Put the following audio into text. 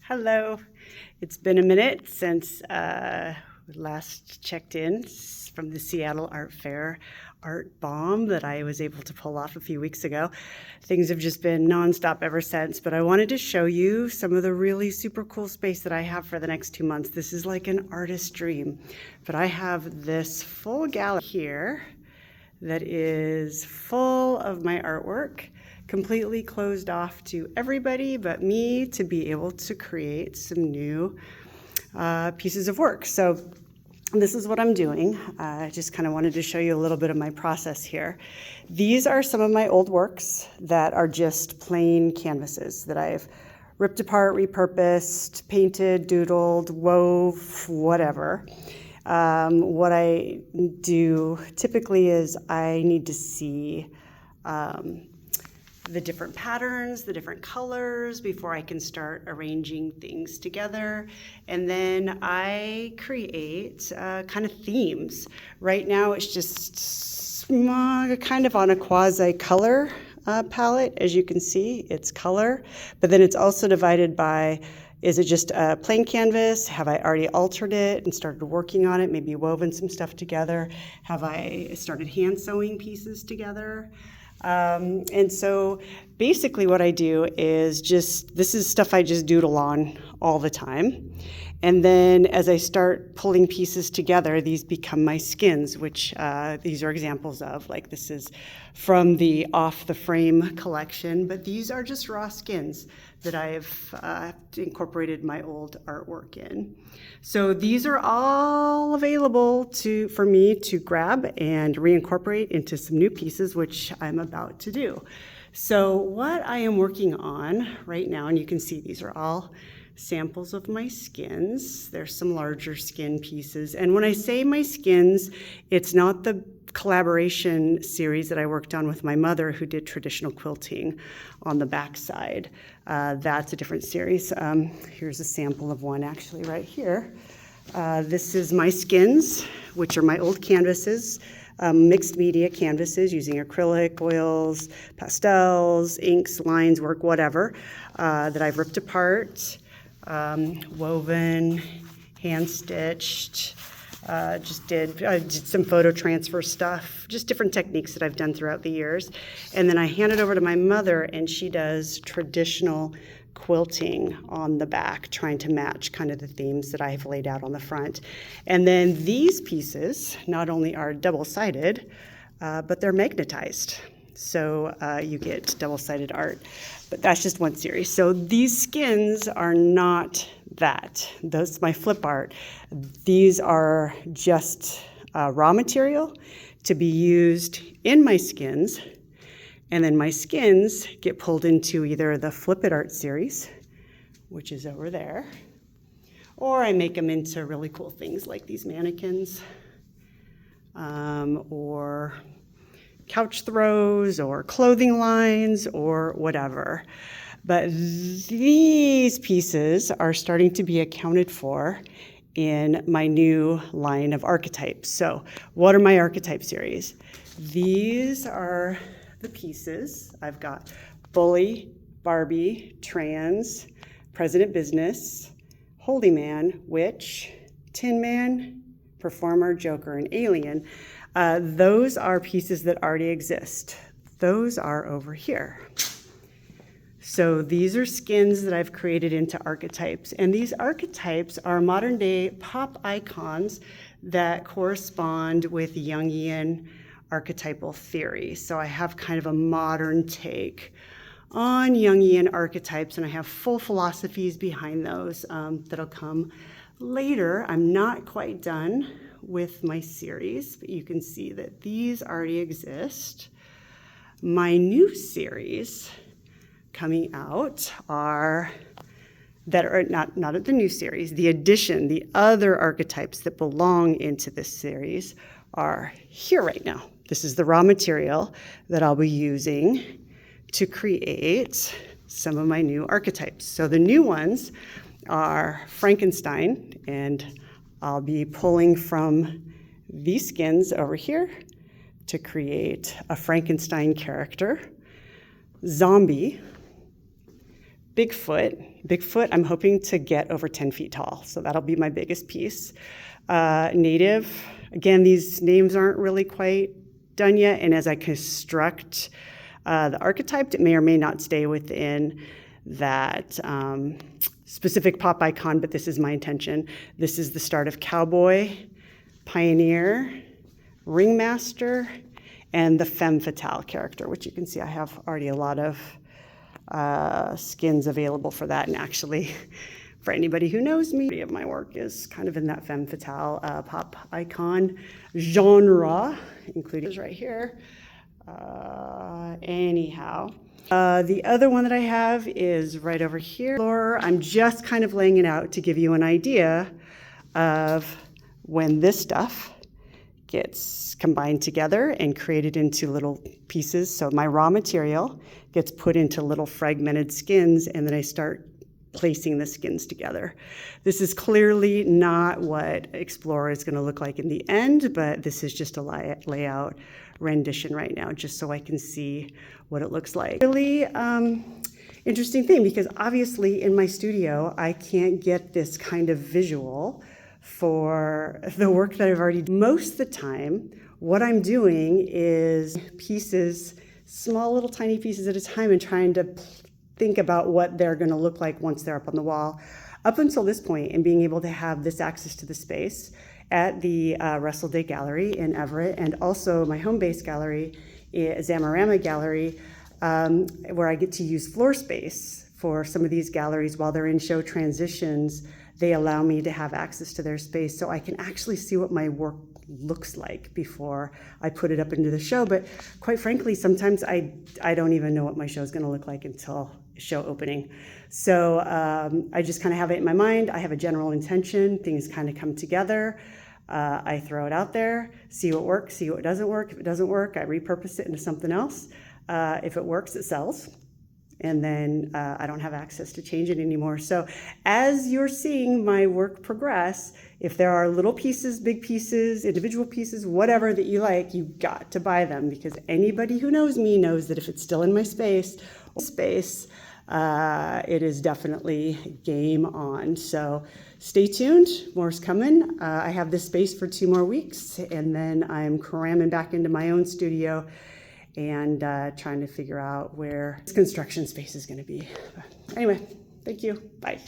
Hello. It's been a minute since we last checked in from the Seattle Art Fair art bomb that I was able to pull off a few weeks ago. Things have just been nonstop ever since, but I wanted to show you some of the really super cool space that I have for the next 2 months. This is like an artist's dream, but I have this full gallery here that is full of my artwork, completely closed off to everybody but me to be able to create some new pieces of work. So this is what I'm doing. I just kind of wanted to show you a little bit of my process here. These are some of my old works that are just plain canvases that I've ripped apart, repurposed, painted, doodled, wove, whatever. What I do typically is I need to see the different patterns, the different colors before I can start arranging things together. And then I create kind of themes. Right now it's just kind of on a quasi-color palette. As you can see, it's color, but then it's also divided by, is it just a plain canvas? Have I already altered it and started working on it, maybe woven some stuff together? Have I started hand sewing pieces together? And so basically what I do is this is stuff I just doodle on all the time. And then as I start pulling pieces together, these become my skins, which these are examples of. Like this is from the Off the Frame collection, but these are just raw skins that I've incorporated my old artwork in. So these are all available for me to grab and reincorporate into some new pieces, which I'm about to do. So what I am working on right now, and you can see these are all samples of my skins. There's some larger skin pieces. And when I say my skins, it's not the collaboration series that I worked on with my mother who did traditional quilting on the backside. That's a different series. Here's a sample of one actually right here. This is my skins, which are my old canvases, mixed media canvases using acrylic, oils, pastels, inks, lines, work, whatever, that I've ripped apart, woven, hand stitched, just did some photo transfer stuff, just different techniques that I've done throughout the years. And then I hand it over to my mother and she does traditional quilting on the back, trying to match kind of the themes that I've laid out on the front. And then these pieces not only are double-sided, but they're magnetized. So you get double-sided art, but that's just one series. So these skins are not that. That's my flip art. These are just raw material to be used in my skins, and then my skins get pulled into either the Flip It Art series, which is over there, or I make them into really cool things like these mannequins, or couch throws or clothing lines or whatever. But these pieces are starting to be accounted for in my new line of archetypes. So what are my archetype series? These are the pieces. I've got Bully, Barbie, Trans, President Business, Holy Man, Witch, Tin Man, Performer, Joker, and Alien. Those are pieces that already exist. Those are over here. So these are skins that I've created into archetypes. And these archetypes are modern day pop icons that correspond with Jungian archetypal theory. So I have kind of a modern take on Jungian archetypes, and I have full philosophies behind those that'll come later. I'm not quite done with my series, but you can see that these already exist. My new series coming out are not the new series, the addition, the other archetypes that belong into this series are here right now. This is the raw material that I'll be using to create some of my new archetypes. So the new ones are Frankenstein, and I'll be pulling from these skins over here to create a Frankenstein character, zombie, Bigfoot, I'm hoping to get over 10 feet tall, so that'll be my biggest piece. Native, again, these names aren't really quite done yet, and as I construct the archetype, it may or may not stay within that specific pop icon, but this is my intention. This is the start of cowboy, pioneer, ringmaster, and the femme fatale character, which you can see I have already a lot of skins available for that. And actually, for anybody who knows me, of my work is kind of in that femme fatale pop icon genre, including this right here. Anyhow, the other one that I have is right over here. I'm just kind of laying it out to give you an idea of when this stuff gets combined together and created into little pieces. So my raw material gets put into little fragmented skins, and then I start placing the skins together. This is clearly not what Explorer is going to look like in the end, but this is just a layout rendition right now, just so I can see what it looks like. Really interesting thing, because obviously in my studio, I can't get this kind of visual for the work that I've already done. Most of the time, what I'm doing is pieces, small little tiny pieces at a time, and trying to think about what they're going to look like once they're up on the wall. Up until this point, and being able to have this access to the space at the Russell Day Gallery in Everett, and also my home base gallery, Zamarama Gallery, where I get to use floor space for some of these galleries while they're in show transitions. They allow me to have access to their space, so I can actually see what my work looks like before I put it up into the show. But quite frankly, sometimes I don't even know what my show is going to look like until show opening. So I just kind of have it in my mind. I have a general intention. Things kind of come together. I throw it out there, see what works, see what doesn't work. If it doesn't work, I repurpose it into something else. If it works, it sells. And then I don't have access to change it anymore. So as you're seeing my work progress, if there are little pieces, big pieces, individual pieces, whatever that you like, you've got to buy them, because anybody who knows me knows that if it's still in my space, it is definitely game on. So stay tuned, more's coming. I have this space for 2 more weeks, and then I'm cramming back into my own studio and trying to figure out where this construction space is going to be. But anyway, thank you. Bye.